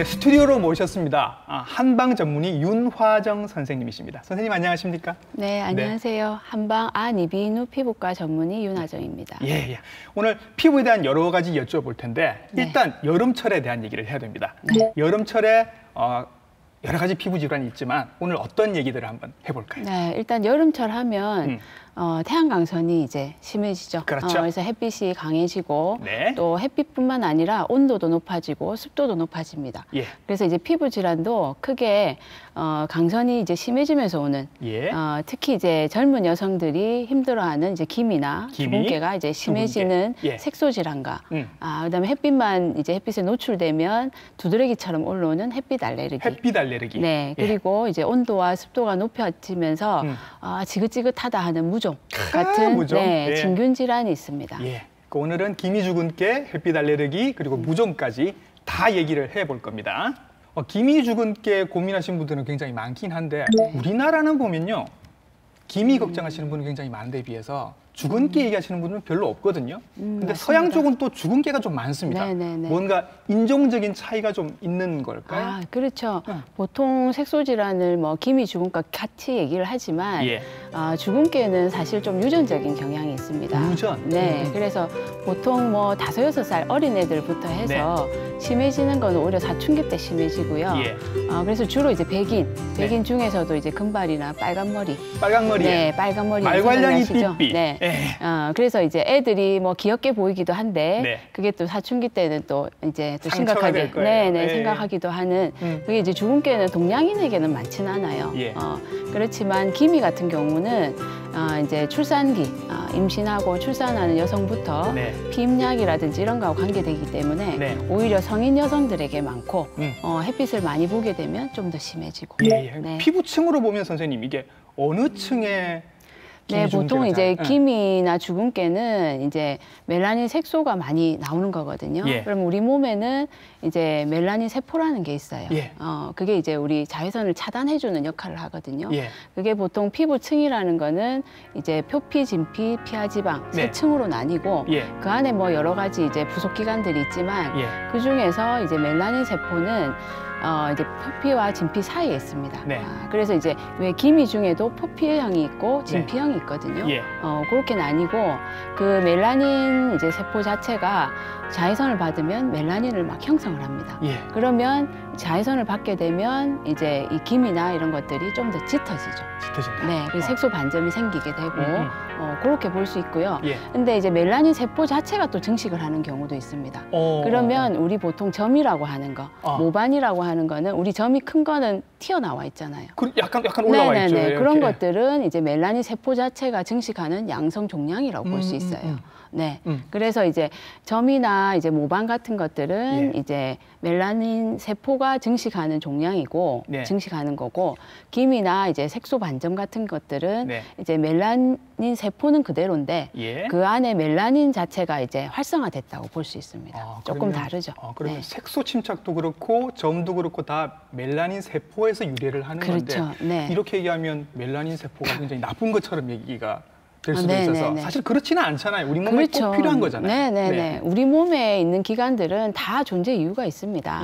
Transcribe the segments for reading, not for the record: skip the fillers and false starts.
네, 스튜디오로 모셨습니다. 한방 전문의 윤화정 선생님이십니다. 선생님 안녕하십니까? 네, 안녕하세요. 한방 안이비인후 피부과 전문의 윤화정입니다. 예. 오늘 피부에 대한 여러 가지 여쭤볼 텐데 일단 여름철에 대한 얘기를 해야 됩니다. 여름철에 여러 가지 피부 질환이 있지만 오늘 어떤 얘기들을 한번 해볼까요? 네, 일단 여름철 하면 태양광선이 이제 심해지죠. 그렇죠. 그래서 햇빛이 강해지고 네. 또 햇빛뿐만 아니라 온도도 높아지고 습도도 높아집니다. 예. 그래서 이제 피부 질환도 크게 강선이 이제 심해지면서 오는 특히 이제 젊은 여성들이 힘들어하는 이제 기미나 주근깨가 이제 심해지는 색소 질환과 그다음에 햇빛에 노출되면 두드러기처럼 올라오는 햇빛 알레르기. 햇빛 알레르기. 네. 그리고 이제 온도와 습도가 높아지면서 지긋지긋하다 하는 무좀 같은 진균 질환이 있습니다. 예. 오늘은 기미주근깨, 햇빛 알레르기 그리고 무좀까지 다 얘기를 해볼 겁니다. 기미주근깨 고민하시는 분들은 굉장히 많긴 한데 우리나라는 보면요. 기미 걱정하시는 분은 굉장히 많은데 비해서 주근깨 얘기하시는 분은 별로 없거든요. 근데 서양 쪽은 또 주근깨가 좀 많습니다. 뭔가 인종적인 차이가 좀 있는 걸까요? 그렇죠. 보통 색소 질환을 기미, 주근깨 같이 얘기를 하지만 주근깨는 사실 좀 유전적인 경향이 있습니다. 유전? 네. 그래서 보통 5, 6살 어린 애들부터 해서 심해지는 건 오히려 사춘기 때 심해지고요. 그래서 주로 이제 백인 중에서도 이제 금발이나 빨간 머리. 네, 빨간 머리. 말괄량이 삐삐. 네. 그래서 이제 애들이 귀엽게 보이기도 한데 그게 또 사춘기 때는 또 이제 또 심각하게 생각하기도 하는 그게 이제 주근깨는 동양인에게는 많지는 않아요. 그렇지만 기미 같은 경우는 이제 출산기, 임신하고 출산하는 여성부터 피임약이라든지 이런 거하고 관계되기 때문에 오히려 성인 여성들에게 많고 햇빛을 많이 보게 되면 좀 더 심해지고. 피부층으로 보면 선생님 이게 어느 층에 보통 이제 기미나 주근깨는 이제 멜라닌 색소가 많이 나오는 거거든요. 그럼 우리 몸에는 이제 멜라닌 세포라는 게 있어요. 그게 이제 우리 자외선을 차단해주는 역할을 하거든요. 그게 보통 피부층이라는 거는 이제 표피, 진피, 피하지방 세 층으로 나뉘고 그 안에 여러 가지 이제 부속 기관들이 있지만 그 중에서 이제 멜라닌 세포는 이제 표피와 진피 사이에 있습니다. 그래서 이제 왜 기미 중에도 표피형이 있고 진피형이 있거든요. 그렇게 나뉘고 그 멜라닌 이제 세포 자체가 자외선을 받으면 멜라닌을 막 형성을 합니다. 그러면 자외선을 받게 되면 이제 이 기미나 이런 것들이 좀 더 짙어지죠. 그래서 색소 반점이 생기게 되고 그렇게 볼 수 있고요. 근데 이제 멜라닌 세포 자체가 또 증식을 하는 경우도 있습니다. 그러면 우리 보통 점이라고 하는 거, 모반이라고 하는 거는 우리 점이 큰 거는 튀어나와 있잖아요. 약간 올라와 있죠. 그런 것들은 이제 멜라닌 세포 자체가 증식하는 양성 종양이라고 볼 수 있어요. 그래서 이제 점이나 이제 모반 같은 것들은 이제 멜라닌 세포가 증식하는 종양이고 증식하는 거고 기미나 이제 색소 반점 같은 것들은 이제 멜라닌 세포는 그대로인데 그 안에 멜라닌 자체가 이제 활성화됐다고 볼 수 있습니다. 조금 다르죠. 그러면 색소 침착도 그렇고 점도 그렇고 다 멜라닌 세포에서 유래를 하는 건데 이렇게 얘기하면 멜라닌 세포가 굉장히 나쁜 것처럼 얘기가 될 수도 있어서 사실 그렇지는 않잖아요. 우리 몸에 꼭 필요한 거잖아요. 우리 몸에 있는 기관들은 다 존재 이유가 있습니다.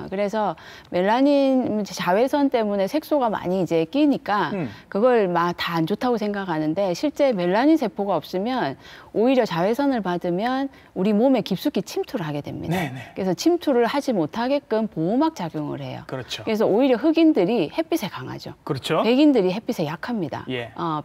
그래서 멜라닌 자외선 때문에 색소가 많이 이제 끼니까 그걸 막 다 안 좋다고 생각하는데 실제 멜라닌 세포가 없으면 오히려 자외선을 받으면 우리 몸에 깊숙이 침투를 하게 됩니다. 그래서 침투를 하지 못하게끔 보호막 작용을 해요. 그래서 오히려 흑인들이 햇빛에 강하죠. 백인들이 햇빛에 약합니다.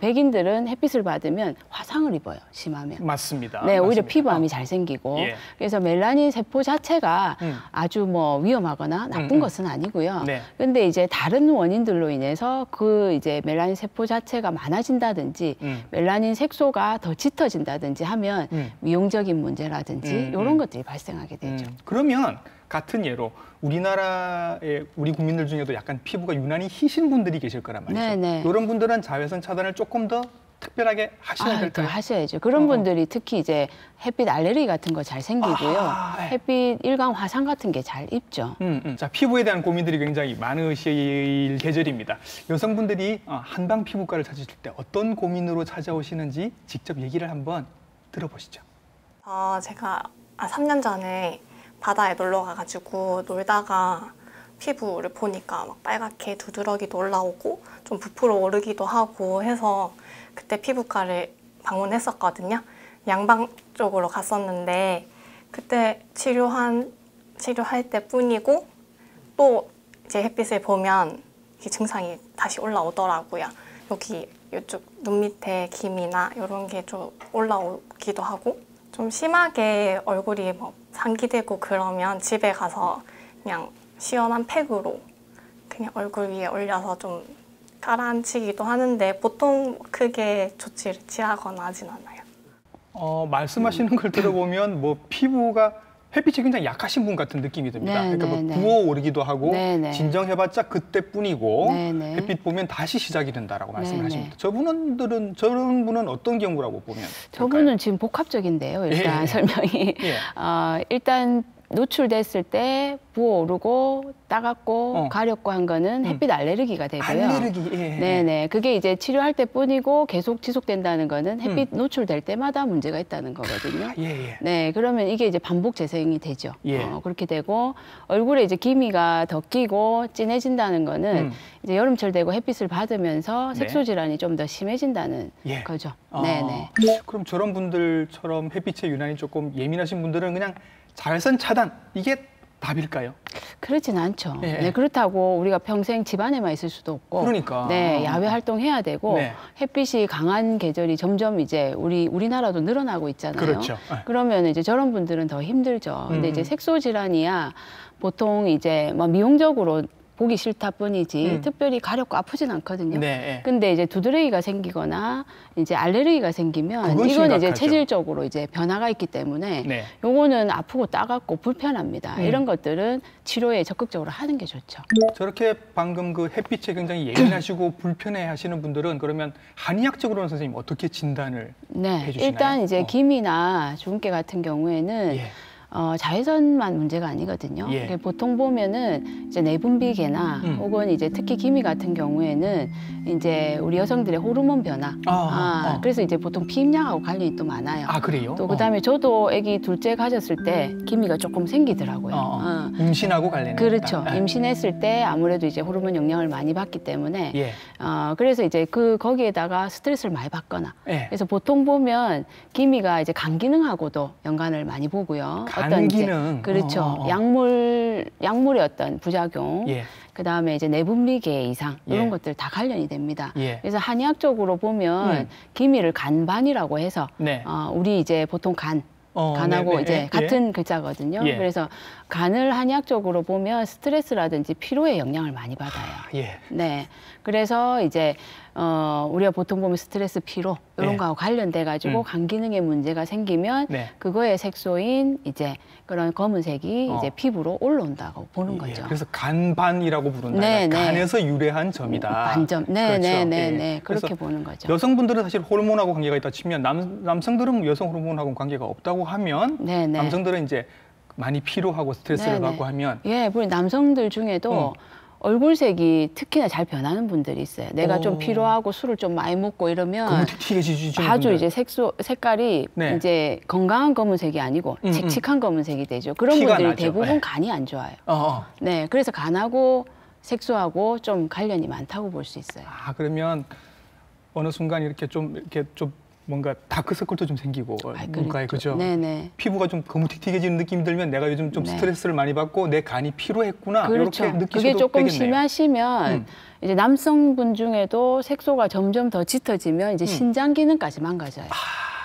백인들은 햇빛을 받으면 화상을 입어요. 심하면. 맞습니다. 오히려 피부암이 잘 생기고. 그래서 멜라닌 세포 자체가 아주 위험하거나 나쁜 것은 아니고요. 근데 이제 다른 원인들로 인해서 그 이제 멜라닌 세포 자체가 많아진다든지 멜라닌 색소가 더 짙어진다든지 하면 미용적인 문제라든지 이런 것들이 발생하게 되죠. 그러면 같은 예로 우리나라의 우리 국민들 중에도 약간 피부가 유난히 희신 분들이 계실 거란 말이죠. 이런 분들은 자외선 차단을 조금 더 특별하게 하셔야 될까요? 하셔야죠. 그런 분들이 특히 이제 햇빛 알레르기 같은 거 잘 생기고요. 햇빛 일광 화상 같은 게 잘 입죠. 자, 피부에 대한 고민들이 굉장히 많으실 계절입니다. 여성분들이 한방 피부과를 찾으실 때 어떤 고민으로 찾아오시는지 직접 얘기를 한번 들어보시죠. 제가 3년 전에 바다에 놀러 가가지고 놀다가 피부를 보니까 막 빨갛게 두드러기도 올라오고 좀 부풀어 오르기도 하고 해서 그때 피부과를 방문했었거든요. 양방 쪽으로 갔었는데 그때 치료할 때뿐이고 또 이제 햇빛을 보면 이 증상이 다시 올라오더라고요. 여기 이쪽 눈 밑에 기미나 이런 게 좀 올라오기도 하고 좀 심하게 얼굴이 뭐 상기되고 그러면 집에 가서 그냥 시원한 팩으로 그냥 얼굴 위에 올려서 좀 가라앉히기도 하는데 보통 크게 조치를 취하거나 하진 않아요. 말씀하시는 걸 들어보면 뭐 피부가 햇빛이 굉장히 약하신 분 같은 느낌이 듭니다. 네, 그러니까 네, 뭐 네. 부어오르기도 하고 네, 네. 진정해봤자 그때뿐이고 네, 네. 햇빛 보면 다시 시작이 된다라고 말씀을 네, 하십니다. 네. 저런 분은 어떤 경우라고 보면 저분은 될까요? 지금 복합적인데요. 일단 설명이 예. 일단 노출됐을 때 부어오르고 따갑고 가렵고 한 거는 햇빛 알레르기가 되고요. 알레르기. 예. 네네. 그게 이제 치료할 때뿐이고 계속 지속된다는 거는 햇빛 노출될 때마다 문제가 있다는 거거든요. 예. 네, 그러면 이게 이제 반복 재생이 되죠. 예. 그렇게 되고 얼굴에 이제 기미가 더 끼고 진해진다는 거는 이제 여름철 되고 햇빛을 받으면서 색소 질환이 좀 더 심해진다는 예. 거죠. 네네. 그럼 저런 분들처럼 햇빛에 유난히 조금 예민하신 분들은 그냥 자외선 차단 이게 답일까요? 그렇진 않죠. 예. 네, 그렇다고 우리가 평생 집안에만 있을 수도 없고, 그러니까. 네, 야외 활동해야 되고, 네. 햇빛이 강한 계절이 점점 이제 우리나라도 늘어나고 있잖아요. 그렇죠. 그러면 이제 저런 분들은 더 힘들죠. 근데 이제 색소 질환이야 보통 이제 뭐 미용적으로 보기 싫다 뿐이지 특별히 가렵고 아프진 않거든요. 네. 근데 이제 두드러기가 생기거나 이제 알레르기가 생기면 그건 이건 이제 심각하죠. 체질적으로 이제 변화가 있기 때문에 네. 요거는 아프고 따갑고 불편합니다. 이런 것들은 치료에 적극적으로 하는 게 좋죠. 저렇게 방금 그 햇빛에 굉장히 예민하시고 불편해 하시는 분들은 그러면 한의학적으로는 선생님 어떻게 진단을 네, 해주시나요? 일단 이제 기미나 주근깨 같은 경우에는 예. 자외선만 문제가 아니거든요. 예. 이게 보통 보면은 이제 내분비계나 혹은 이제 특히 기미 같은 경우에는 이제 우리 여성들의 호르몬 변화. 그래서 이제 보통 피임약하고 관련이 또 많아요. 아, 그래요? 또 그다음에 저도 아기 둘째 가졌을 때 기미가 조금 생기더라고요. 임신하고 관련이 그렇죠. 있다. 임신했을 때 아무래도 이제 호르몬 영향을 많이 받기 때문에 예. 그래서 이제 거기에다가 스트레스를 많이 받거나 예. 그래서 보통 보면 기미가 이제 간 기능하고도 연관을 많이 보고요. 간 기능. 그렇죠. 약물의 어떤 부작용. 예. 그다음에 이제 내분비계 이상 이런 예. 것들 다 관련이 됩니다. 예. 그래서 한의학적으로 보면 기미를 간반이라고 해서 네. 우리 이제 보통 간하고 네네. 이제 예. 같은 글자거든요. 예. 그래서 간을 한의학적으로 보면 스트레스라든지 피로에 영향을 많이 받아요. 예. 네. 그래서 이제 우리가 보통 보면 스트레스, 피로 이런 네. 거하고 관련돼 가지고 간 기능에 문제가 생기면 네. 그거의 색소인 이제 그런 검은색이 이제 피부로 올라온다고 보는 거죠. 그래서 간반이라고 부른다. 네, 네. 간에서 유래한 점이다. 반점. 네, 그렇죠. 네, 네, 예. 네. 그렇게 그래서 보는 거죠. 여성분들은 사실 호르몬하고 관계가 있다 치면 남성들은 여성 호르몬하고 관계가 없다고 하면 네, 네. 남성들은 이제 많이 피로하고 스트레스를 네, 네. 받고 하면 예, 우리 남성들 중에도 얼굴색이 특히나 잘 변하는 분들이 있어요. 내가 좀 피로하고 술을 좀 많이 먹고 이러면 검은틱틱해지시는 아주 분들. 이제 색깔이 네. 이제 건강한 검은색이 아니고 칙칙한 검은색이 되죠. 그런 티가 분들이 나죠. 대부분 네. 간이 안 좋아요. 어. 네, 그래서 간하고 색소하고 좀 관련이 많다고 볼 수 있어요. 그러면 어느 순간 이렇게 좀 뭔가 다크서클도 좀 생기고 눈가에 그죠? 네네. 피부가 좀 거무틱틱해지는 느낌이 들면 내가 요즘 좀 네. 스트레스를 많이 받고 내 간이 피로했구나 그렇죠. 이렇게 느끼셔도 그게 조금 되겠네요. 심하시면 이제 남성분 중에도 색소가 점점 더 짙어지면 이제 신장 기능까지 망가져요.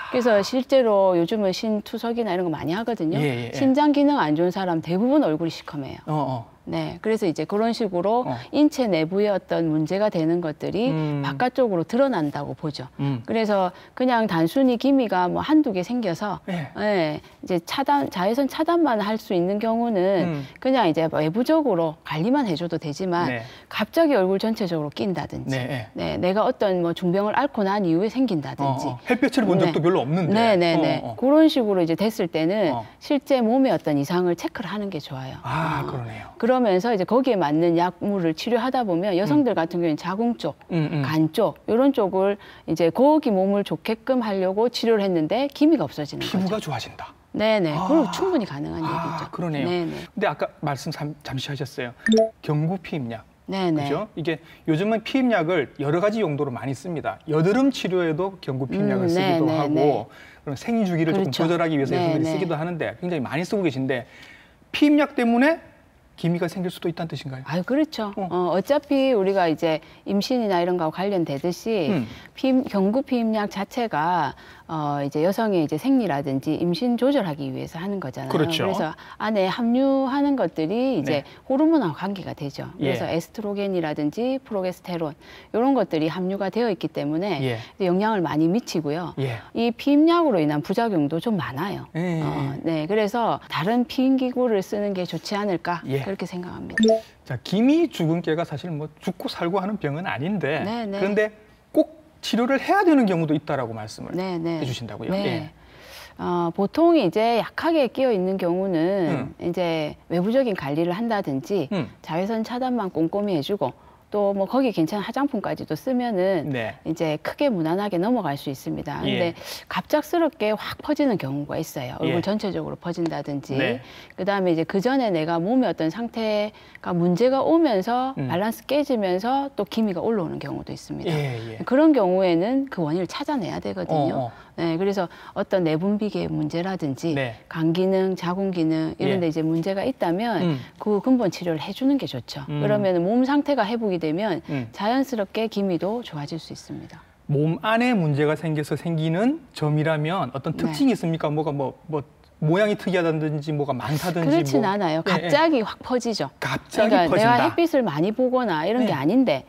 그래서 실제로 요즘은 신투석이나 이런 거 많이 하거든요. 예. 신장 기능 안 좋은 사람 대부분 얼굴이 시커매요. 네, 그래서 이제 그런 식으로 인체 내부의 어떤 문제가 되는 것들이 바깥쪽으로 드러난다고 보죠. 그래서 그냥 단순히 기미가 뭐 한두 개 생겨서 예, 이제 자외선 차단만 할 수 있는 경우는 그냥 이제 외부적으로 관리만 해줘도 되지만 네. 갑자기 얼굴 전체적으로 낀다든지 네, 내가 어떤 뭐 중병을 앓고 난 이후에 생긴다든지 햇볕을 본 적도 별로 없는데 네네네 그런 식으로 이제 됐을 때는 실제 몸의 어떤 이상을 체크를 하는 게 좋아요. 그러네요. 그러면서 이제 거기에 맞는 약물을 치료하다 보면 여성들 같은 경우에는 자궁 쪽, 간 쪽 이런 쪽을 이제 거기 몸을 좋게끔 하려고 치료를 했는데 기미가 없어지는 거죠. 피부가 좋아진다. 네네. 그리고 충분히 가능한 얘기죠. 그러네요. 네네. 근데 아까 말씀 잠시 하셨어요. 경구 피임약. 네네. 그죠? 이게 요즘은 피임약을 여러 가지 용도로 많이 씁니다. 여드름 치료에도 경구 피임약을 쓰기도 하고, 그럼 생주기를 그렇죠. 조금 조절하기 위해서 여성들이 쓰기도 하는데 굉장히 많이 쓰고 계신데 피임약 때문에 기미가 생길 수도 있다는 뜻인가요? 그렇죠. 어차피 우리가 이제 임신이나 이런 거와 관련되듯이 경구 피임약 자체가 이제 여성의 이제 생리라든지 임신 조절하기 위해서 하는 거잖아요. 그렇죠. 그래서 안에 함유하는 것들이 이제 호르몬하고 관계가 되죠. 그래서 에스트로겐이라든지 프로게스테론 이런 것들이 함유가 되어 있기 때문에 영향을 많이 미치고요. 이 피임약으로 인한 부작용도 좀 많아요. 네, 그래서 다른 피임 기구를 쓰는 게 좋지 않을까 그렇게 생각합니다. 자, 기미 주근깨가 사실 뭐 죽고 살고 하는 병은 아닌데 그런데 꼭 치료를 해야 되는 경우도 있다라고 말씀을 해주신다고요? 네. 보통 이제 약하게 끼어 있는 경우는 이제 외부적인 관리를 한다든지 자외선 차단만 꼼꼼히 해주고 또 뭐 거기 괜찮은 화장품까지도 쓰면은 이제 크게 무난하게 넘어갈 수 있습니다. 근데 갑작스럽게 확 퍼지는 경우가 있어요. 얼굴 전체적으로 퍼진다든지. 그다음에 이제 그 전에 내가 몸의 어떤 상태가 문제가 오면서 밸런스 깨지면서 또 기미가 올라오는 경우도 있습니다. 그런 경우에는 그 원인을 찾아내야 되거든요. 네, 그래서 어떤 내분비계 문제라든지 간 기능, 자궁 기능 이런 데 이제 문제가 있다면 그 근본 치료를 해주는 게 좋죠. 그러면 몸 상태가 회복이 되면 자연스럽게 기미도 좋아질 수 있습니다. 몸 안에 문제가 생겨서 생기는 점이라면 어떤 특징이 있습니까? 뭐가 뭐 모양이 특이하다든지 뭐가 많다든지 그렇진 않아요. 갑자기 확 퍼지죠. 갑자기 그러니까 퍼진다. 내가 햇빛을 많이 보거나 이런 게 아닌데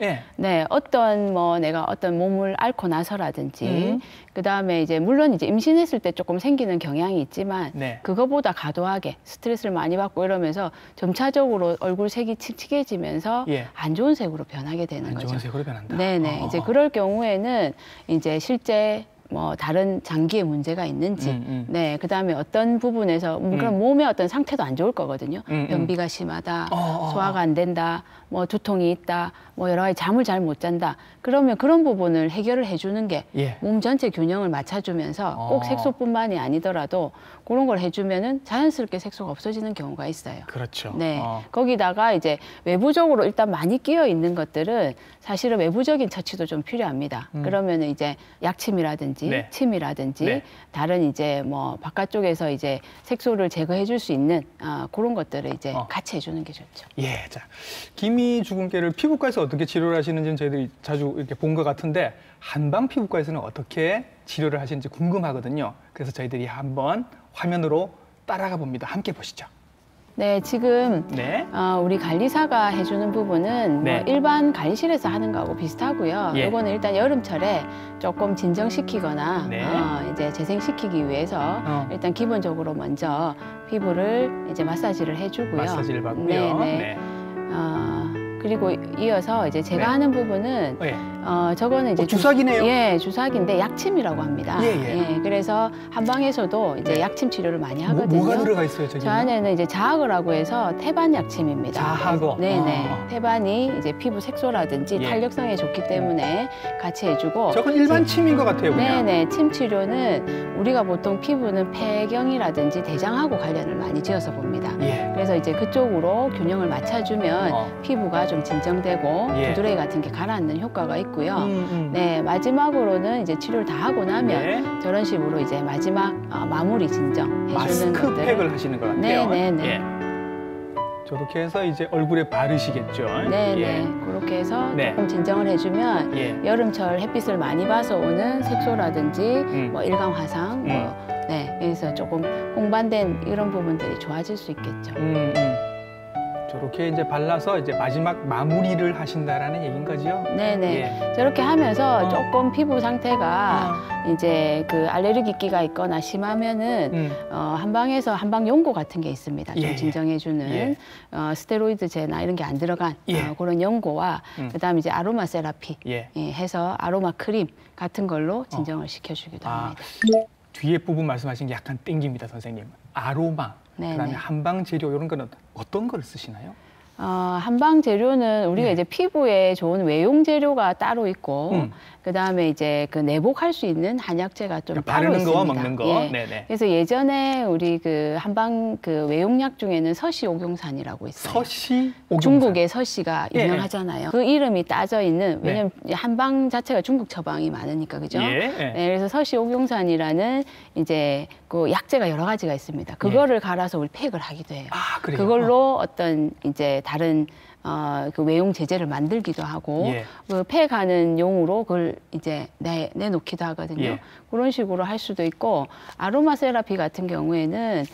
어떤 내가 어떤 몸을 앓고 나서라든지 그다음에 이제 물론 이제 임신했을 때 조금 생기는 경향이 있지만 그거보다 과도하게 스트레스를 많이 받고 이러면서 점차적으로 얼굴 색이 칙칙해지면서 안 좋은 색으로 변하게 되는 거죠. 안 좋은 색으로 변한다. 네네. 이제 그럴 경우에는 이제 실제 뭐 다른 장기에 문제가 있는지, 그다음에 어떤 부분에서 그럼 몸의 어떤 상태도 안 좋을 거거든요. 변비가 심하다, 소화가 안 된다, 뭐 두통이 있다, 뭐 여러 가지 잠을 잘 못 잔다. 그러면 그런 부분을 해결을 해주는 게 몸 전체 균형을 맞춰주면서 꼭 색소뿐만이 아니더라도 그런 걸 해주면은 자연스럽게 색소가 없어지는 경우가 있어요. 그렇죠. 네, 거기다가 이제 외부적으로 일단 많이 끼어 있는 것들은 사실은 외부적인 처치도 좀 필요합니다. 그러면은 이제 약침이라든지 침이라든지 다른 이제 뭐 바깥쪽에서 이제 색소를 제거해 줄 수 있는 그런 것들을 이제 같이 해주는 게 좋죠. 자, 기미 주근깨를 피부과에서 어떻게 치료를 하시는지는 저희들이 자주 이렇게 본 것 같은데 한방 피부과에서는 어떻게 치료를 하시는지 궁금하거든요. 그래서 저희들이 한번 화면으로 따라가 봅니다. 함께 보시죠. 네, 지금 우리 관리사가 해주는 부분은 뭐 일반 관리실에서 하는 거하고 비슷하고요. 이거는 일단 여름철에 조금 진정시키거나 이제 재생시키기 위해서 일단 기본적으로 먼저 피부를 이제 마사지를 해주고요. 마사지를 받고요. 그리고 이어서 이제 제가 하는 부분은 저거는 이제 주사기네요. 주사기인데 약침이라고 합니다. 그래서 한방에서도 이제 약침 치료를 많이 하거든요. 뭐가 들어가 있어요, 저기? 저 안에는 이제 자학어라고 해서 태반 약침입니다. 자학어. 태반이 이제 피부 색소라든지 탄력성에 좋기 때문에 같이 해주고. 저건 일반 침인 것 같아요, 그냥. 침 치료는 우리가 보통 피부는 폐경이라든지 대장하고 관련을 많이 지어서 봅니다. 그래서 이제 그쪽으로 균형을 맞춰주면 피부가 좀 진정되고 두드러기 같은 게 가라앉는 효과가 있고요. 마지막으로는 이제 치료를 다 하고 나면 저런 식으로 이제 마지막 마무리 진정 해주는 것들. 마스크팩을 하시는 것 같아요. 저렇게 해서 이제 얼굴에 바르시겠죠. 그렇게 해서 조금 진정을 해주면 여름철 햇빛을 많이 봐서 오는 색소라든지 뭐 일광 화상, 그래서 조금 홍반된 이런 부분들이 좋아질 수 있겠죠. 저렇게 이제 발라서 이제 마지막 마무리를 하신다라는 얘기인 거죠? 저렇게 하면서 조금 피부 상태가 이제 그 알레르기기가 있거나 심하면은 한방에서 한방 연고 같은 게 있습니다. 좀 진정해주는 스테로이드제나 이런 게 안 들어간 그런 연고와 그다음에 이제 아로마 세라피 해서 아로마 크림 같은 걸로 진정을 시켜주기도 합니다. 뒤에 부분 말씀하신 게 약간 땡깁니다, 선생님. 아로마. 그다음에 한방 재료 이런 거는 어떤 걸 쓰시나요? 한방 재료는 우리가 이제 피부에 좋은 외용 재료가 따로 있고 그다음에 이제 그 내복할 수 있는 한약재가 좀 그러니까 따로 바르는 있습니다. 거와 먹는 거. 예. 네네. 그래서 예전에 우리 그 한방 그 외용약 중에는 서시옥용산이라고 있어요. 서시옥용산. 중국의 서시가 예. 유명하잖아요. 그 이름이 따져 있는, 왜냐면 한방 자체가 중국 처방이 많으니까, 그죠? 예. 네, 그래서 서시옥용산이라는 이제 그 약재가 여러 가지가 있습니다. 그거를 갈아서 우리 팩을 하기도 해요. 아, 그래요? 그걸로 어떤 이제 다른 그 외용 제제를 만들기도 하고, 예. 그 팩하는 용으로 그걸 이제 내놓기도 하거든요. 예. 그런 식으로 할 수도 있고, 아로마 세라피 같은 경우에는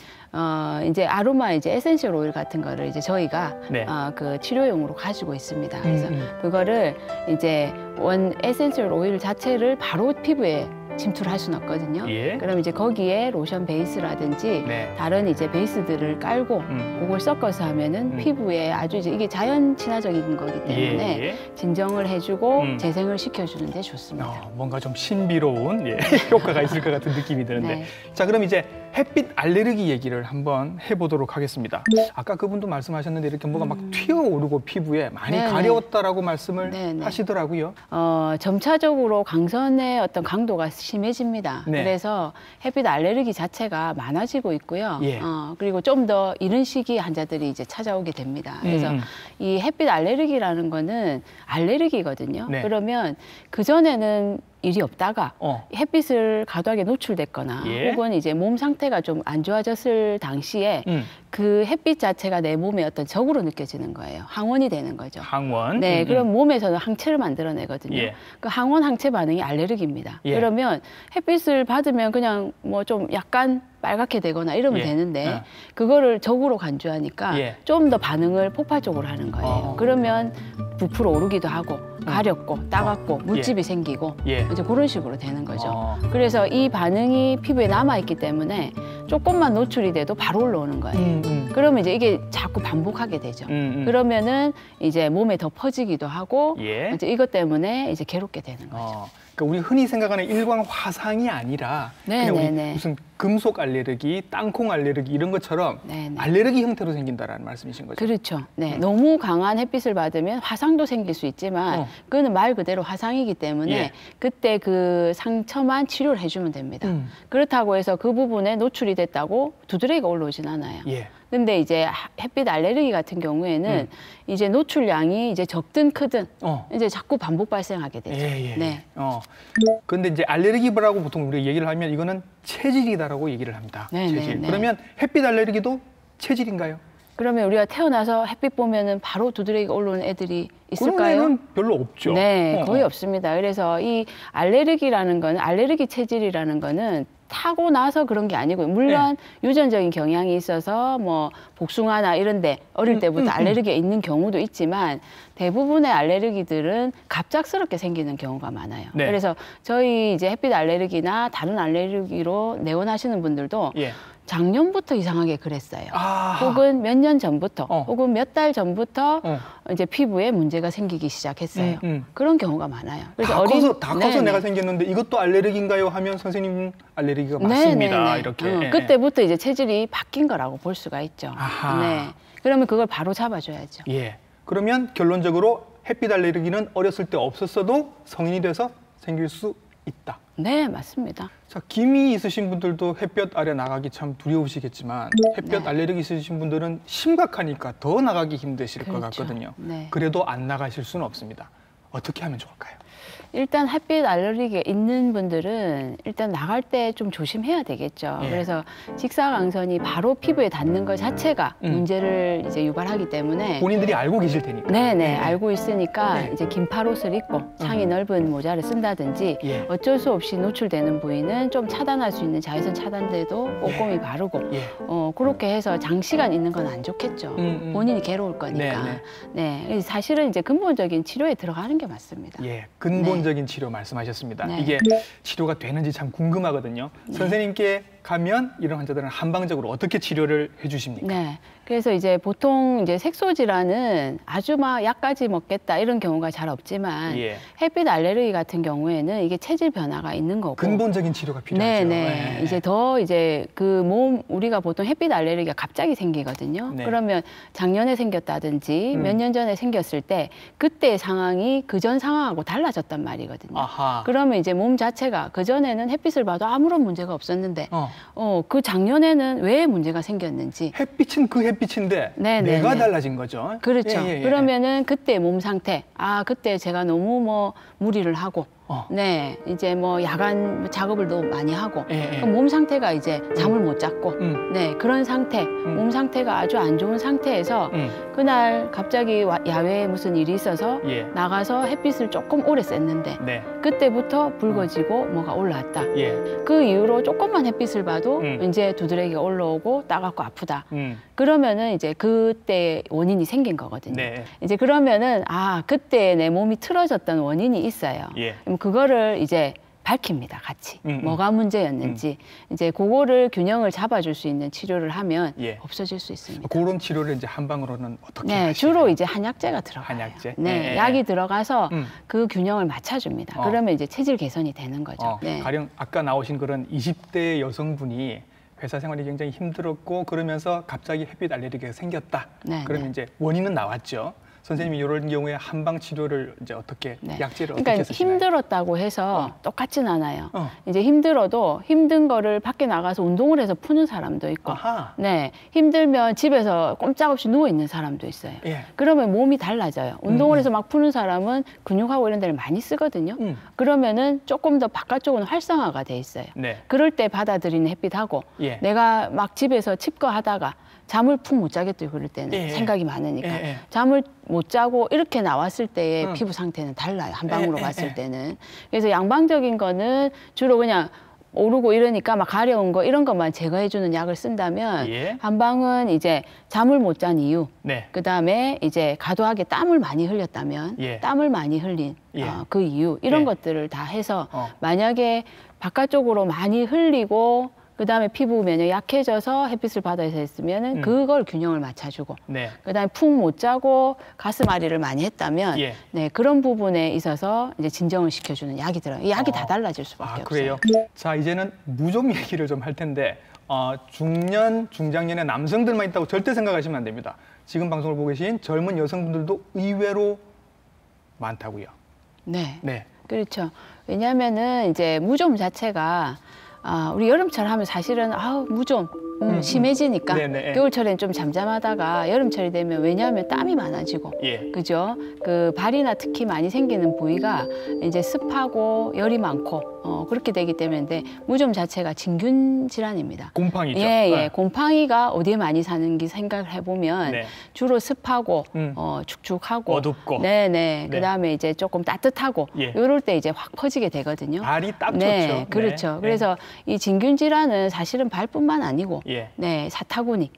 이제 아로마 이제 에센셜 오일 같은 거를 이제 저희가 네. 그 치료용으로 가지고 있습니다. 그래서 그거를 이제 원 에센셜 오일 자체를 바로 피부에 침투를 할 수는 없거든요. 예. 그럼 이제 거기에 로션 베이스라든지 네. 다른 이제 베이스들을 깔고 그걸 섞어서 하면은 피부에 아주 이제 이게 자연 친화적인 거기 때문에 예. 진정을 해주고 재생을 시켜주는 데 좋습니다. 뭔가 좀 신비로운 효과가 있을 것 같은 느낌이 드는데. 네. 자, 그럼 이제 햇빛 알레르기 얘기를 한번 해보도록 하겠습니다. 아까 그분도 말씀하셨는데 이렇게 뭐가 막 튀어오르고 피부에 많이 네네. 가려웠다라고 말씀을 네네. 하시더라고요. 점차적으로 강선의 어떤 강도가 심해집니다. 네. 그래서 햇빛 알레르기 자체가 많아지고 있고요. 예. 그리고 좀 더 이른 시기에 환자들이 이제 찾아오게 됩니다. 그래서 이 햇빛 알레르기라는 거는 알레르기거든요. 네. 그러면 그전에는 일이 없다가 햇빛을 과도하게 노출됐거나 예. 혹은 이제 몸 상태가 좀 안 좋아졌을 당시에 그 햇빛 자체가 내 몸에 어떤 적으로 느껴지는 거예요. 항원이 되는 거죠. 항원. 네, 그럼 몸에서는 항체를 만들어내거든요. 예. 그 항원 항체 반응이 알레르기입니다. 예. 그러면 햇빛을 받으면 그냥 뭐 좀 약간 빨갛게 되거나 이러면 예. 되는데 그거를 적으로 간주하니까 예. 좀 더 반응을 폭발적으로 하는 거예요. 그러면 부풀어 오르기도 하고 가렵고 따갑고 물집이 생기고 예. 이제 그런 식으로 되는 거죠. 그래서 이 반응이 피부에 남아 있기 때문에 조금만 노출이 돼도 바로 올라오는 거예요. 그러면 이제 이게 자꾸 반복하게 되죠. 그러면은 이제 몸에 더 퍼지기도 하고 예. 이제 이것 때문에 이제 괴롭게 되는 거죠. 그러니까 우리 흔히 생각하는 일광 화상이 아니라 그냥 우리 무슨 금속 알레르기, 땅콩 알레르기 이런 것처럼 알레르기 형태로 생긴다라는 말씀이신 거죠? 그렇죠. 네, 너무 강한 햇빛을 받으면 화상도 생길 수 있지만 그거는 말 그대로 화상이기 때문에 그때 그 상처만 치료를 해주면 됩니다. 그렇다고 해서 그 부분에 노출이 됐다고 두드러기가 올라오진 않아요. 근데 이제 햇빛 알레르기 같은 경우에는 이제 노출량이 이제 적든 크든 이제 자꾸 반복 발생하게 되죠. 네. 근데 이제 알레르기라고 보통 우리가 얘기를 하면 이거는 체질이다라고 얘기를 합니다. 체질. 그러면 햇빛 알레르기도 체질인가요? 그러면 우리가 태어나서 햇빛 보면은 바로 두드러기가 올라오는 애들이 있을까요? 그런 애는 별로 없죠. 네, 거의 없습니다. 그래서 이 알레르기라는 거는 알레르기 체질이라는 거는 타고 나서 그런 게 아니고요. 물론 유전적인 경향이 있어서 뭐 복숭아나 이런데 어릴 때부터 알레르기가 있는 경우도 있지만 대부분의 알레르기들은 갑작스럽게 생기는 경우가 많아요. 그래서 저희 이제 햇빛 알레르기나 다른 알레르기로 내원하시는 분들도 작년부터 이상하게 그랬어요. 혹은 몇 년 전부터, 혹은 몇 달 전부터 이제 피부에 문제가 생기기 시작했어요. 그런 경우가 많아요. 그래서 다 커서 내가 생겼는데 이것도 알레르기인가요? 하면 선생님 알레르기가 맞습니다. 이렇게. 그때부터 이제 체질이 바뀐 거라고 볼 수가 있죠. 네. 그러면 그걸 바로 잡아줘야죠. 그러면 결론적으로 햇빛 알레르기는 어렸을 때 없었어도 성인이 돼서 생길 수 있다. 네, 맞습니다. 자, 기미 있으신 분들도 햇볕 아래 나가기 참 두려우시겠지만 햇볕 알레르기 있으신 분들은 심각하니까 더 나가기 힘드실 것 같거든요. 그래도 안 나가실 수는 없습니다. 어떻게 하면 좋을까요? 일단 햇빛 알레르기가 있는 분들은 일단 나갈 때 좀 조심해야 되겠죠. 그래서 직사광선이 바로 피부에 닿는 것 자체가 문제를 이제 유발하기 때문에 본인들이 알고 계실 테니까. 네네, 알고 있으니까 이제 긴팔옷을 입고 창이 넓은 모자를 쓴다든지 어쩔 수 없이 노출되는 부위는 좀 차단할 수 있는 자외선 차단제도 꼼꼼히 바르고 그렇게 해서 장시간 있는 건 안 좋겠죠. 본인이 괴로울 거니까. 네, 사실은 이제 근본적인 치료에 들어가는 게 맞습니다. 근본적인 치료 말씀하셨습니다. 이게 치료가 되는지 참 궁금하거든요. 선생님께 가면 이런 환자들은 한방적으로 어떻게 치료를 해주십니까? 네. 그래서 이제 보통 이제 색소 질환은 아주 막 약까지 먹겠다 이런 경우가 잘 없지만 예. 햇빛 알레르기 같은 경우에는 이게 체질 변화가 있는 거고 근본적인 치료가 필요하죠. 네네. 이제 더 이제 그 몸 우리가 보통 햇빛 알레르기가 갑자기 생기거든요. 네. 그러면 작년에 생겼다든지 몇 년 전에 생겼을 때 그때 상황이 그전 상황하고 달라졌단 말이거든요. 아하. 그러면 이제 몸 자체가 그전에는 햇빛을 봐도 아무런 문제가 없었는데 그 작년에는 왜 문제가 생겼는지 햇빛은 그 햇빛인데 네네네. 내가 달라진 거죠. 그렇죠. 예, 예, 예. 그러면은 그때 몸 상태, 그때 제가 너무 뭐 무리를 하고, 네, 이제 뭐 야간 작업을 너무 많이 하고, 예, 예. 그럼 몸 상태가 이제 잠을 못 잤고, 네, 그런 상태, 몸 상태가 아주 안 좋은 상태에서 그날 갑자기 야외에 무슨 일이 있어서 예. 나가서 햇빛을 조금 오래 쐈는데, 네. 그때부터 붉어지고 뭐가 올라왔다. 예. 그 이후로 조금만 햇빛을 봐도 이제 두드러기가 올라오고 따갑고 아프다. 그러면은 이제 그때 원인이 생긴 거거든요. 네. 이제 그러면은 그때 내 몸이 틀어졌던 원인이 있어요. 예. 그럼 그거를 이제 밝힙니다, 같이. 뭐가 문제였는지. 이제 그거를 균형을 잡아줄 수 있는 치료를 하면 예. 없어질 수 있습니다. 그런 치료를 이제 한방으로는 어떻게 네, 하시나요? 주로 이제 한약재가 들어가요. 한약재? 네, 예. 약이 들어가서 그 균형을 맞춰줍니다. 그러면 이제 체질 개선이 되는 거죠. 네. 가령 아까 나오신 그런 20대 여성분이 회사 생활이 굉장히 힘들었고 그러면서 갑자기 햇빛 알레르기가 생겼다. 네, 그러면 이제 원인은 나왔죠. 선생님이 이런 경우에 한방 치료를 이제 어떻게 약재를 그러니까 어떻게 쓰시나요? 힘들었다고 해서 똑같진 않아요. 이제 힘들어도 힘든 거를 밖에 나가서 운동을 해서 푸는 사람도 있고, 아하. 네, 힘들면 집에서 꼼짝없이 누워 있는 사람도 있어요. 예. 그러면 몸이 달라져요. 운동을 해서 막 푸는 사람은 근육하고 이런 데를 많이 쓰거든요. 그러면은 조금 더 바깥쪽은 활성화가 돼 있어요. 네. 그럴 때 받아들이는 햇빛하고 예. 내가 막 집에서 칩거하다가 잠을 푹 못 자겠대요. 그럴 때는 예. 생각이 많으니까 예. 잠을 못 자고 이렇게 나왔을 때의 피부 상태는 달라요. 한방으로 봤을 때는. 그래서 양방적인 거는 주로 그냥 오르고 이러니까 막 가려운 거 이런 것만 제거해주는 약을 쓴다면 예. 한방은 이제 잠을 못 잔 이유, 네. 그다음에 이제 과도하게 땀을 많이 흘렸다면 예. 땀을 많이 흘린 예. 그 이유 이런 예. 것들을 다 해서 만약에 바깥쪽으로 많이 흘리고 그다음에 피부 면역이 약해져서 햇빛을 받아서 했으면은 그걸 균형을 맞춰주고 네. 그다음에 푹 못 자고 가슴앓이를 많이 했다면 예. 네, 그런 부분에 있어서 이제 진정을 시켜주는 약이 들어요. 이 약이 다 달라질 수밖에 없어요. 그래요? 자, 이제는 무좀 얘기를 좀 할 텐데 중년, 중장년의 남성들만 있다고 절대 생각하시면 안 됩니다. 지금 방송을 보고 계신 젊은 여성분들도 의외로 많다고요. 네. 네. 그렇죠. 왜냐하면은 이제 무좀 자체가 우리 여름철 하면 사실은 무좀 심해지니까 네네. 겨울철엔 좀 잠잠하다가 여름철이 되면 왜냐하면 땀이 많아지고 예. 그죠? 그 발이나 특히 많이 생기는 부위가 이제 습하고 열이 많고 그렇게 되기 때문에 무좀 자체가 진균 질환입니다. 곰팡이죠. 예. 곰팡이가 어디에 많이 사는지 생각을 해보면 네. 주로 습하고 축축하고 어둡고. 네네. 그다음에 이제 조금 따뜻하고 예. 이럴 때 이제 확 퍼지게 되거든요. 발이 딱 좋죠. 네, 그렇죠. 네. 그래서 이 진균 질환은 사실은 발뿐만 아니고 예. 네, 사타구니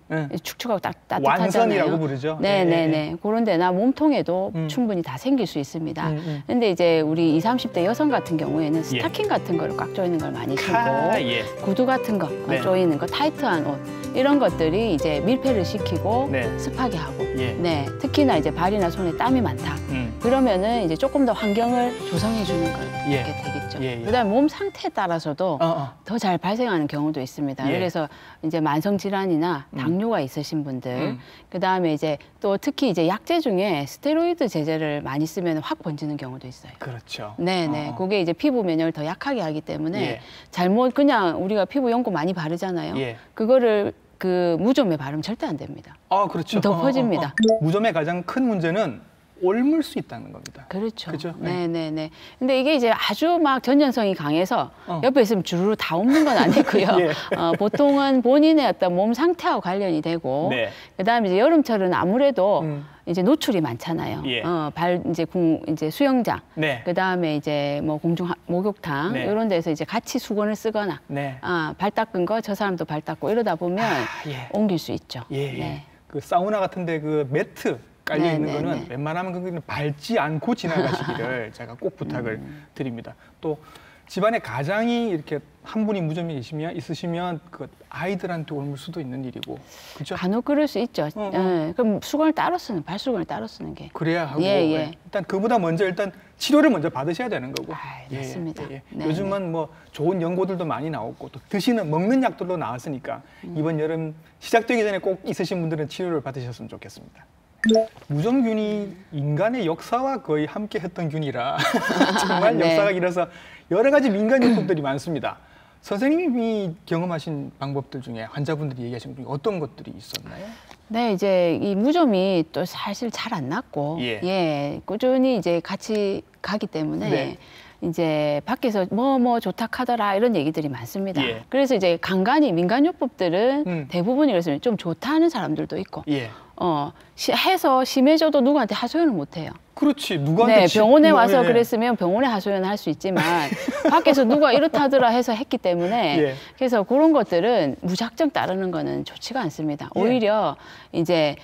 축축하고 따뜻하잖아요. 완선이라고 부르죠. 네네네. 그런 데나 몸통에도 충분히 다 생길 수 있습니다. 근데 이제 우리 20, 30대 여성 같은 경우에는 스타킹 같은 거를 꽉 조이는 걸 많이 신고 예. 구두 같은 거 네. 조이는 거 타이트한 옷 이런 것들이 이제 밀폐를 시키고 네. 습하게 하고 예. 네, 특히나 이제 발이나 손에 땀이 많다. 그러면은 이제 조금 더 환경을 조성해 주는 걸 예. 이렇게 되겠죠. 예. 그다음에 몸 상태에 따라서도 더 잘 발생하는 경우도 있습니다. 예. 그래서 이제 만성 질환이나 당뇨가 있으신 분들, 그다음에 이제 또 특히 이제 약제 중에 스테로이드 제제를 많이 쓰면 확 번지는 경우도 있어요. 그렇죠. 네네. 그게 이제 피부 면역을 더 약하게 하기 때문에 예. 잘못 그냥 우리가 피부 연고 많이 바르잖아요. 예. 그거를 그 무좀에 바르면 절대 안 됩니다. 그렇죠. 더 퍼집니다. 무좀의 가장 큰 문제는 옮을 수 있다는 겁니다. 그렇죠. 그죠? 네네네. 근데 이게 이제 아주 막 전염성이 강해서 옆에 있으면 주르르 다 옮는 건 아니고요. 예. 보통은 본인의 어떤 몸 상태하고 관련이 되고, 네. 그다음에 이제 여름철은 아무래도 이제 노출이 많잖아요. 예. 이제 수영장, 네. 그다음에 이제 뭐 공중 목욕탕 네. 이런 데서 이제 같이 수건을 쓰거나, 네. 발 닦은 거 저 사람도 발 닦고 이러다 보면 예. 옮길 수 있죠. 예. 네. 그 사우나 같은데 그 매트 깔려 있는 네, 거는 네. 웬만하면 그거는 밟지 않고 지나가시기를 제가 꼭 부탁을 드립니다. 또 집안에 가장이 이렇게 한 분이 무좀이 있으시면 그 아이들한테 옮을 수도 있는 일이고, 그렇죠? 간혹 그럴 수 있죠. 그럼 수건을 따로 쓰는, 발수건을 따로 쓰는 게. 그래야 하고, 일단 그보다 먼저 일단 치료를 먼저 받으셔야 되는 거고. 맞습니다. 네, 요즘은 뭐 좋은 연고들도 많이 나오고 또 먹는 약들도 나왔으니까 이번 여름 시작되기 전에 꼭 있으신 분들은 치료를 받으셨으면 좋겠습니다. 무좀균이 인간의 역사와 거의 함께 했던 균이라 정말 역사가 길어서 여러 가지 민간요법들이 많습니다. 선생님이 경험하신 방법들 중에 환자분들이 얘기하신 것 중에 어떤 것들이 있었나요? 네, 이제 이 무좀이 또 사실 잘 안 낫고, 꾸준히 이제 같이 가기 때문에 이제 밖에서 뭐 좋다 하더라 이런 얘기들이 많습니다. 그래서 이제 간간히 민간요법들은 대부분이 그래서 좀 좋다 하는 사람들도 있고, 해서 심해져도 누구한테 하소연을 못 해요. 그렇지. 누구한테 병원에 와서 그랬으면 병원에 하소연을 할 수 있지만 밖에서 누가 이렇다 하더라 해서 했기 때문에 그래서 그런 것들은 무작정 따르는 거는 좋지가 않습니다. 오히려 이제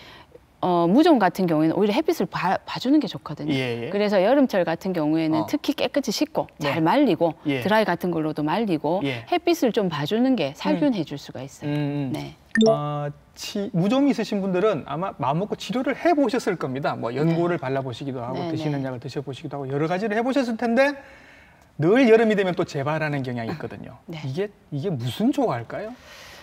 무좀 같은 경우에는 오히려 햇빛을 봐주는 게 좋거든요. 그래서 여름철 같은 경우에는 특히 깨끗이 씻고 잘 말리고 드라이 같은 걸로도 말리고 햇빛을 좀 봐주는 게 살균해 줄 수가 있어요. 네. 무좀이 있으신 분들은 아마 마음먹고 치료를 해보셨을 겁니다. 뭐 연고를 발라보시기도 하고 드시는 약을 드셔보시기도 하고 여러 가지를 해보셨을 텐데 늘 여름이 되면 또 재발하는 경향이 있거든요. 이게 무슨 조화일까요?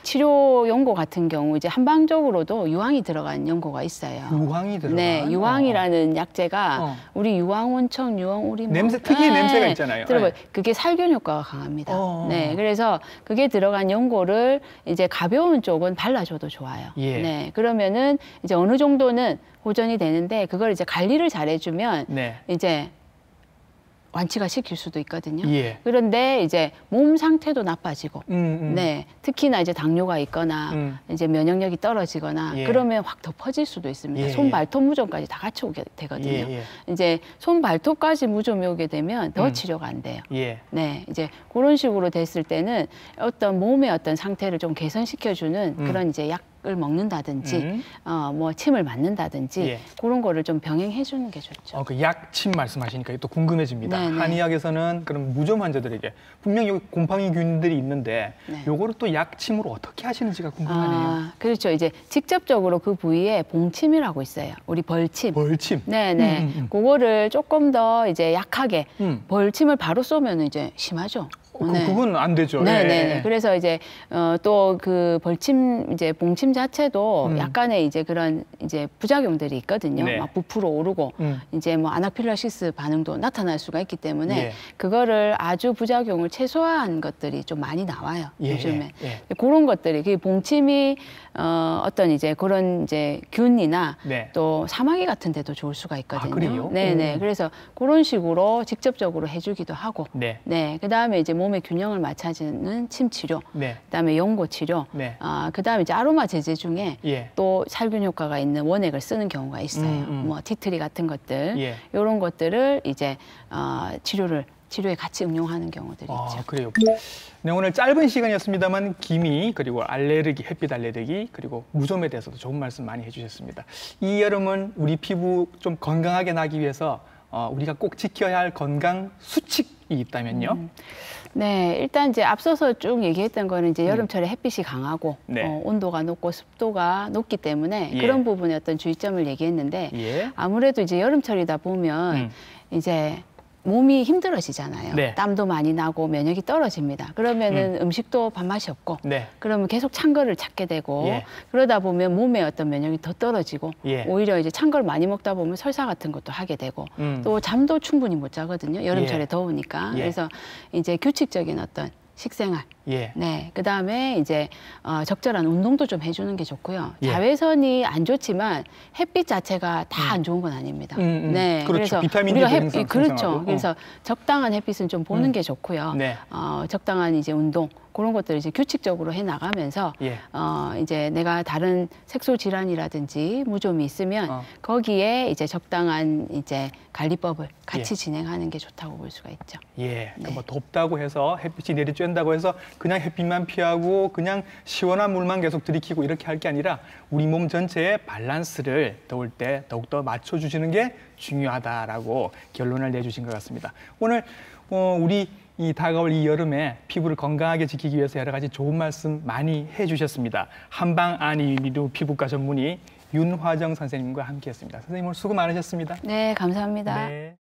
치료 연고 같은 경우 이제 한방적으로도 유황이 들어간 연고가 있어요. 유황이 들어간? 네, 유황이라는 약재가 우리 유황온천, 유황오리 특유의 냄새가 있잖아요. 그게 살균 효과가 강합니다. 네, 그래서 그게 들어간 연고를 이제 가벼운 쪽은 발라줘도 좋아요. 네, 그러면은 이제 어느 정도는 호전이 되는데 그걸 이제 관리를 잘해주면 이제 완치가 시킬 수도 있거든요. 그런데 이제 몸 상태도 나빠지고, 특히나 이제 당뇨가 있거나 이제 면역력이 떨어지거나 그러면 확 더 퍼질 수도 있습니다. 손 발톱 무좀까지 다 같이 오게 되거든요. 이제 손 발톱까지 무좀이 오게 되면 더 치료가 안 돼요. 네, 이제 그런 식으로 됐을 때는 어떤 몸의 어떤 상태를 좀 개선시켜주는 그런 이제 약을 먹는다든지, 뭐 침을 맞는다든지 그런 거를 좀 병행해 주는 게 좋죠. 그 약침 말씀하시니까 또 궁금해집니다. 한의학에서는 그럼 무좀 환자들에게 분명히 여기 곰팡이균들이 있는데 요거를 또 약침으로 어떻게 하시는지가 궁금하네요. 그렇죠. 이제 직접적으로 그 부위에 봉침이라고 있어요. 우리 벌침. 벌침. 네네. 그거를 조금 더 이제 약하게 벌침을 바로 쏘면 이제 심하죠. 그건 안 되죠. 네네. 그래서 이제 또 그 벌침 이제 봉침 자체도 약간의 이제 그런 이제 부작용들이 있거든요. 막 부풀어 오르고 이제 뭐 아나필락시스 반응도 나타날 수가 있기 때문에 그거를 아주 부작용을 최소화한 것들이 좀 많이 나와요. 요즘에 그런 것들이 그 봉침이 어떤 이제 그런 이제 균이나 또 사마귀 같은 데도 좋을 수가 있거든요. 그래요? 네네. 그래서 그런 식으로 직접적으로 해주기도 하고, 그다음에 이제 몸의 균형을 맞춰주는 침 치료, 그다음에 연고 치료, 그다음에 이제 아로마 제제 중에 또 살균 효과가 있는 원액을 쓰는 경우가 있어요. 뭐 티트리 같은 것들, 이런 것들을 이제 치료에 같이 응용하는 경우들이 있죠. 그래요. 네, 오늘 짧은 시간이었습니다만 기미, 그리고 알레르기, 햇빛 알레르기, 그리고 무좀에 대해서도 좋은 말씀 많이 해주셨습니다. 이 여름은 우리 피부 좀 건강하게 나기 위해서 우리가 꼭 지켜야 할 건강 수칙이 있다면요? 네, 일단 이제 앞서서 쭉 얘기했던 거는 이제 여름철에 햇빛이 강하고 온도가 높고 습도가 높기 때문에 그런 부분에 어떤 주의점을 얘기했는데 아무래도 이제 여름철이다 보면 이제 몸이 힘들어지잖아요. 땀도 많이 나고 면역이 떨어집니다. 그러면은 음식도 밥맛이 없고 그러면 계속 찬 거를 찾게 되고 그러다 보면 몸의 어떤 면역이 더 떨어지고 오히려 이제 찬 걸 많이 먹다 보면 설사 같은 것도 하게 되고 또 잠도 충분히 못 자거든요. 여름철에 더우니까. 그래서 이제 규칙적인 어떤 식생활, 그다음에 이제 적절한 운동도 좀 해주는 게 좋고요. 자외선이 안 좋지만 햇빛 자체가 다 안 좋은 건 아닙니다. 그렇죠. 그래서 비타민 우리가 그렇죠. 그래서 적당한 햇빛은 좀 보는 게 좋고요. 적당한 이제 운동 그런 것들을 이제 규칙적으로 해 나가면서 이제 내가 다른 색소 질환이라든지 무좀이 있으면 거기에 이제 적당한 이제 관리법을 같이 진행하는 게 좋다고 볼 수가 있죠. 뭐 덥다고 해서 햇빛이 내리쬐는다고 해서 그냥 햇빛만 피하고 그냥 시원한 물만 계속 들이키고 이렇게 할 게 아니라 우리 몸 전체의 밸런스를 더울 때 더욱더 맞춰주시는 게 중요하다라고 결론을 내주신 것 같습니다. 오늘 우리 이 다가올 이 여름에 피부를 건강하게 지키기 위해서 여러 가지 좋은 말씀 많이 해주셨습니다. 한방 안이미루 피부과 전문의 윤화정 선생님과 함께했습니다. 선생님 오늘 수고 많으셨습니다. 네, 감사합니다. 네.